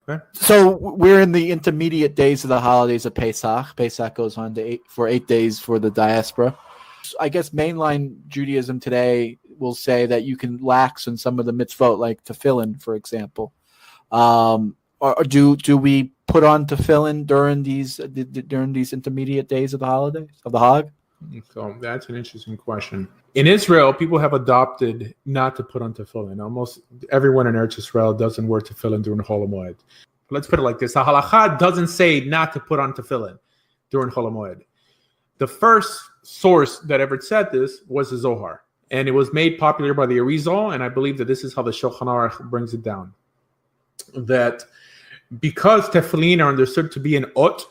Okay. So we're in the intermediate days of the holidays of Pesach. Pesach goes on to 8 days for the diaspora. I guess mainline Judaism today will say that you can lax in some of the mitzvot, like tefillin, for example. Or do we put on tefillin during these intermediate days of the holidays of the Hag? So that's an interesting question. In Israel, people have adopted not to put on tefillin. Almost everyone in Eretz Israel doesn't wear tefillin during Chol Hamoed. Let's put it like this. The halacha doesn't say not to put on tefillin during Chol Hamoed. The first source that ever said this was the Zohar. And it was made popular by the Arizal, and I believe that this is how the Shulchan Aruch brings it down. That because tefillin are understood to be an ot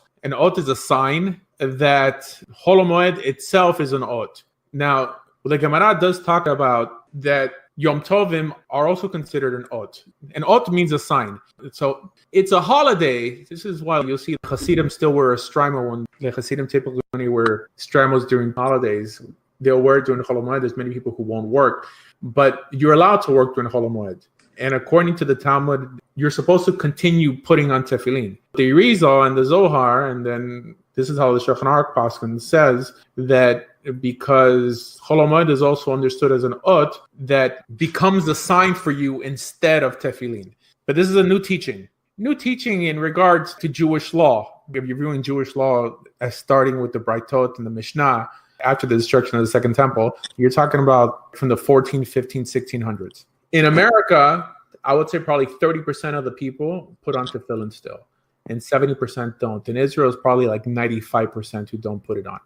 is a sign that Chol Hamoed itself is an ot. Now, the Gemara does talk about that Yom Tovim are also considered an ot. An ot means a sign. So it's a holiday. This is why you'll see the Hasidim still wear a strimer when the Hasidim typically only wear strimers during holidays. They'll wear it during Chol Hamoed. There's many people who won't work, but you're allowed to work during Chol Hamoed. And according to the Talmud, you're supposed to continue putting on tefillin. The Arizal and the Zohar, and then this is how the Shulchan Aruch Paskin says that because Chol Hamoed is also understood as an ot that becomes the sign for you instead of tefillin. But this is a new teaching. New teaching in regards to Jewish law. If you're viewing Jewish law as starting with the Braitot and the Mishnah after the destruction of the Second Temple, you're talking about from the 14, 15, 1600s. In America, I would say probably 30% of the people put on tefillin still, and 70% don't. In Israel, it's probably like 95% who don't put it on.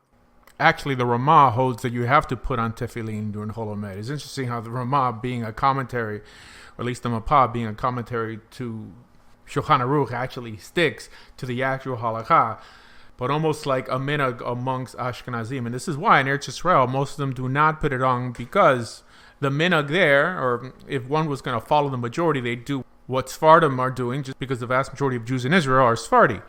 Actually, the Ramah holds that you have to put on tefillin during Chol Hamoed. It's interesting how the Ramah, being a commentary, or at least the Mapah being a commentary to Shulchan Aruch, actually sticks to the actual halakha, but almost like a minhag amongst Ashkenazim. And this is why in Eretz Yisrael, most of them do not put it on, because the minhag there, or if one was going to follow the majority, they do what Sephardim are doing, just because the vast majority of Jews in Israel are Sephardi.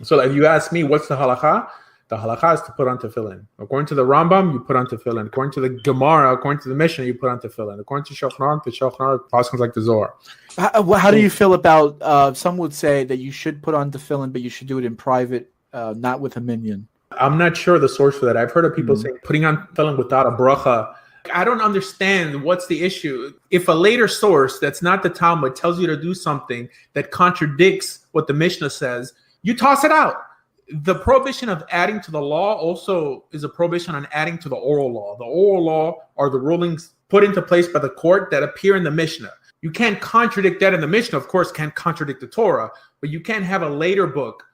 So if you ask me, what's the halakha? The halakha is to put on tefillin. According to the Rambam, you put on tefillin. According to the Gemara, according to the Mishnah, you put on tefillin. According to Shulchan Aruch, the Shulchan Aruch passes like the Zohar. How do you feel about, some would say that you should put on tefillin, but you should do it in private, not with a minyan? I'm not sure the source for that. I've heard of people saying putting on tefillin without a bracha. I don't understand what's the issue. If a later source that's not the Talmud tells you to do something that contradicts what the Mishnah says, you toss it out. The prohibition of adding to the law also is a prohibition on adding to the oral law. The oral law are the rulings put into place by the court that appear in the Mishnah. You can't contradict that in the Mishnah, of course, can't contradict the Torah, but you can't have a later book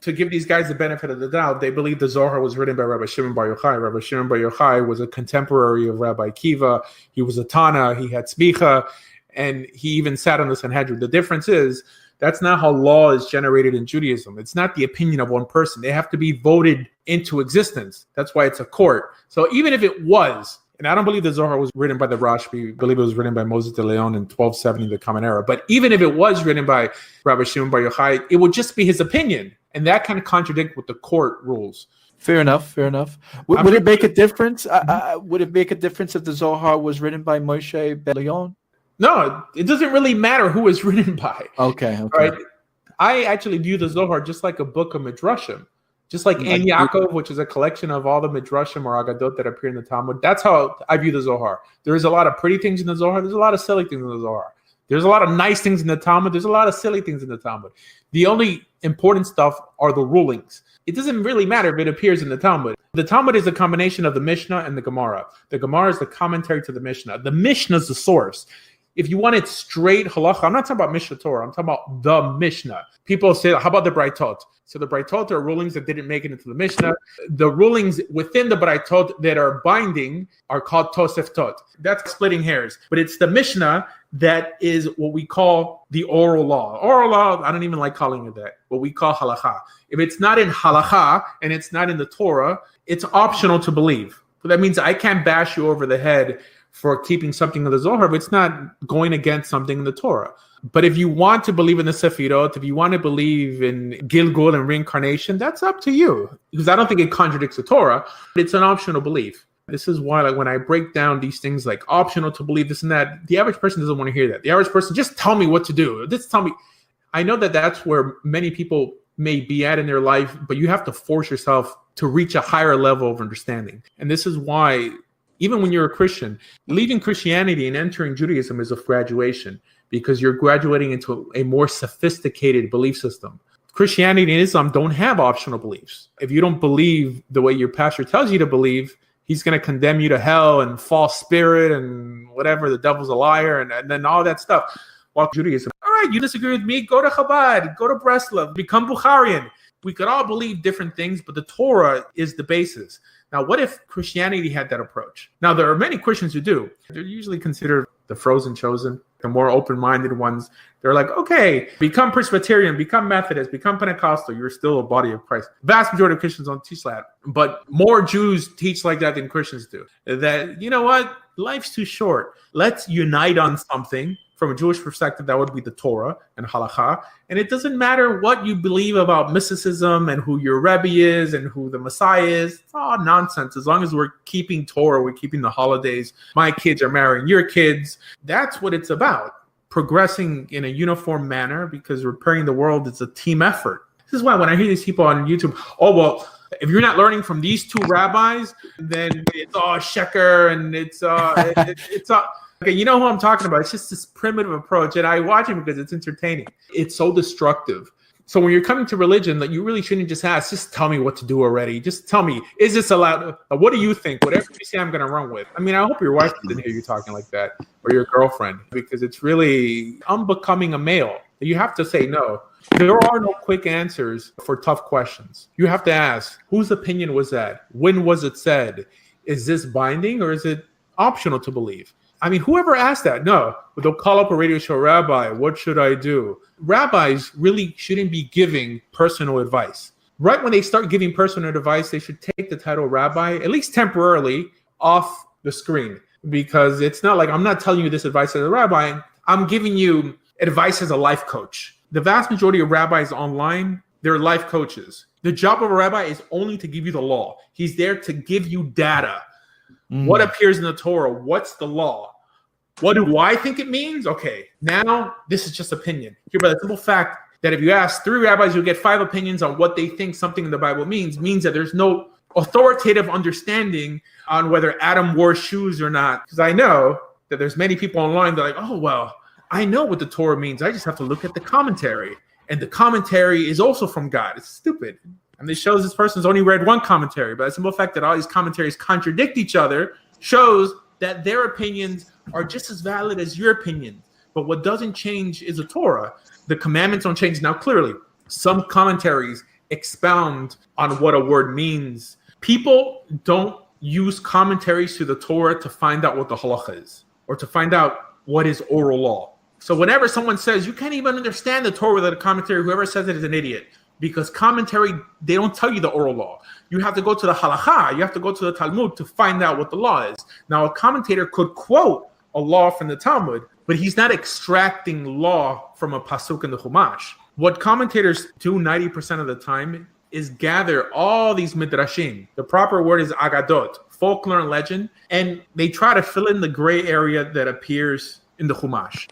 to give these guys the benefit of the doubt. They believe the Zohar was written by Rabbi Shimon Bar Yochai. Rabbi Shimon Bar Yochai was a contemporary of Rabbi Akiva. He was a Tana, he had Smicha, and he even sat on the Sanhedrin. The difference is, that's not how law is generated in Judaism. It's not the opinion of one person. They have to be voted into existence. That's why it's a court. So even if it was, and I don't believe the Zohar was written by the Rashbi, I believe it was written by Moses de Leon in 1270, the Common Era. But even if it was written by Rabbi Shimon Bar Yochai, it would just be his opinion. And that kind of contradicts what the court rules. Fair enough. Would it make a difference? Would it make a difference if the Zohar was written by Moshe ben Leon? No, it doesn't really matter who it's written by. Okay. Right? I actually view the Zohar just like a book of Midrashim. Just like Ein Yaakov, which is a collection of all the Midrashim or Agadot that appear in the Talmud. That's how I view the Zohar. There's a lot of pretty things in the Zohar. There's a lot of silly things in the Zohar. There's a lot of nice things in the Talmud. There's a lot of silly things in the Talmud. The only important stuff are the rulings. It doesn't really matter if it appears in the Talmud. The Talmud is a combination of the Mishnah and the Gemara. The Gemara is the commentary to the Mishnah. The Mishnah is the source. If you want it straight halacha, I'm not talking about Mishnah Torah. I'm talking about the Mishnah. People say, how about the Braitot? So the Braitot are rulings that didn't make it into the Mishnah. The rulings within the Braitot that are binding are called Toseftot. That's splitting hairs. But it's the Mishnah that is what we call the oral law. Oral law, I don't even like calling it that. What we call halacha. If it's not in halacha and it's not in the Torah, it's optional to believe. But that means I can't bash you over the head for keeping something in the Zohar, but it's not going against something in the Torah. But if you want to believe in the Sefirot, if you want to believe in Gilgul and reincarnation, that's up to you. Because I don't think it contradicts the Torah, but it's an optional belief. This is why, like, when I break down these things like optional to believe this and that, the average person doesn't want to hear that. The average person, just tell me what to do. Just tell me. I know that that's where many people may be at in their life, but you have to force yourself to reach a higher level of understanding. And this is why, even when you're a Christian, leaving Christianity and entering Judaism is a graduation, because you're graduating into a more sophisticated belief system. Christianity and Islam don't have optional beliefs. If you don't believe the way your pastor tells you to believe, he's going to condemn you to hell and false spirit and whatever, the devil's a liar, and then all that stuff. While Judaism, all right, you disagree with me, go to Chabad, go to Breslov, become Bukharian. We could all believe different things, but the Torah is the basis. Now, what if Christianity had that approach? Now, there are many Christians who do. They're usually considered the frozen chosen, the more open-minded ones. They're like, okay, become Presbyterian, become Methodist, become Pentecostal. You're still a body of Christ. Vast majority of Christians don't teach that. But more Jews teach like that than Christians do. That, you know what? Life's too short. Let's unite on something. From a Jewish perspective, that would be the Torah and Halacha. And it doesn't matter what you believe about mysticism and who your Rebbe is and who the Messiah is. It's all nonsense. As long as we're keeping Torah, we're keeping the holidays. My kids are marrying your kids. That's what it's about. Progressing in a uniform manner, because repairing the world is a team effort. This is why when I hear these people on YouTube, oh, well, if you're not learning from these two rabbis, then it's all sheker and it's all... Okay, you know who I'm talking about. It's just this primitive approach, and I watch it because it's entertaining. It's so destructive. So when you're coming to religion, that you really shouldn't just ask, just tell me what to do already. Just tell me, is this allowed? What do you think? Whatever you say, I'm going to run with. I mean, I hope your wife didn't hear you talking like that, or your girlfriend, because it's really unbecoming a male. You have to say no. There are no quick answers for tough questions. You have to ask, whose opinion was that? When was it said? Is this binding, or is it optional to believe? I mean, whoever asked that? No, but they'll call up a radio show, Rabbi, what should I do? Rabbis really shouldn't be giving personal advice. Right when they start giving personal advice, they should take the title Rabbi, at least temporarily, off the screen. Because it's not like I'm not telling you this advice as a rabbi. I'm giving you advice as a life coach. The vast majority of rabbis online, they're life coaches. The job of a rabbi is only to give you the law. He's there to give you data. What appears in the Torah? What's the law? What do I think it means? Okay, now this is just opinion. Here, by the simple fact that if you ask 3 rabbis, you'll get 5 opinions on what they think something in the Bible means that there's no authoritative understanding on whether Adam wore shoes or not. Because I know that there's many people online that are like, oh, well, I know what the Torah means. I just have to look at the commentary. And the commentary is also from God. It's stupid. And this shows this person's only read one commentary. But the simple fact that all these commentaries contradict each other shows that their opinions are just as valid as your opinion. But what doesn't change is the Torah. The commandments don't change. Now, clearly, some commentaries expound on what a word means. People don't use commentaries to the Torah to find out what the halacha is or to find out what is oral law. So whenever someone says, you can't even understand the Torah without a commentary, whoever says it is an idiot. Because commentary, they don't tell you the oral law. You have to go to the halacha, you have to go to the Talmud to find out what the law is. Now, a commentator could quote a law from the Talmud, but he's not extracting law from a pasuk in the Chumash. What commentators do 90% of the time is gather all these midrashim. The proper word is agadot, folklore and legend, and they try to fill in the gray area that appears in the Chumash.